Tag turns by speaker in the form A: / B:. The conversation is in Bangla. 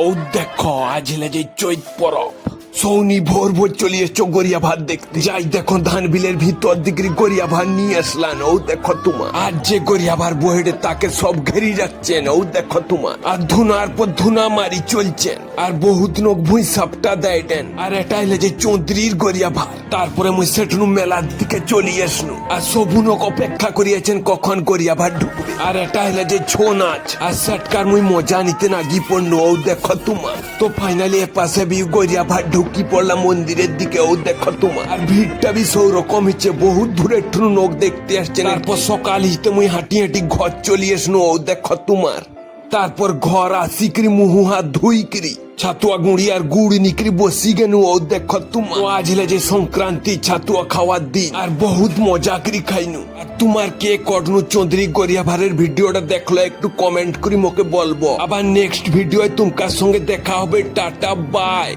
A: ও দেখো আজ যে চৈত পরব সৌনি ভোর ভোর চলে এসছো গড়িয়া ভাত দেখতে। যাই দেখো ধান বিলের ভিতর দিকে গড়িয়া ভাত নিয়ে আসলান। ও দেখো তোমার আর যে গড়িয়া ভার বহেড়ে তাকে সব ঘেরি যাচ্ছেন। ও দেখো তোমার আর ধুনার পর ধুনা মারি চলছেন আর বহুত লোক ভুঁই সাপটা দেয় দেন। আর এটা হলে যে চৌধুরীর গড়িয়া ভার। তারপরে মুই সেটনু মেলার দিকে চলে আসনু আর সবু লোক অপেক্ষা করিয়াছেন কখন গড়িয়া ভাত ঢুকবে। আর এটা হলে যে ছৌ নাচ আর সেটকার মুই মজা নিতে নাগি পড়নু। ও দেখো তোমার তো ফাইনালি এ পাশে বি গড়িয়া ভাত ঢুকি পড়লাম মন্দিরের দিকে। ও দেখো তোমার আর ভিড়টা বি সৌরকম হচ্ছে, বহুত দূরে লোক দেখতে আসছেন। তারপর সকাল হিতে মুই হাঁটি হাঁটি ঘর চলে আসনু। ও দেখো তোমার তারপর ঘর আসিকরি মুহু হাত ধুইকরি ছাতুয়া গুঁড়ি আর গুড় নিকরি বসি গেনু। ও দেখো তোমার আজ হলে যে সংক্রান্তি ছাতুয়া খাওয়ার দিন আর বহুত মজা করি খাইনু। আর তোমার কে কটনু চৌধুরী গড়িয়া ভারের ভিডিওটা দেখলো একটু কমেন্ট করি মোকে বলবো। আবার নেক্সট ভিডিও তোমার সঙ্গে দেখা হবে। Tata bye.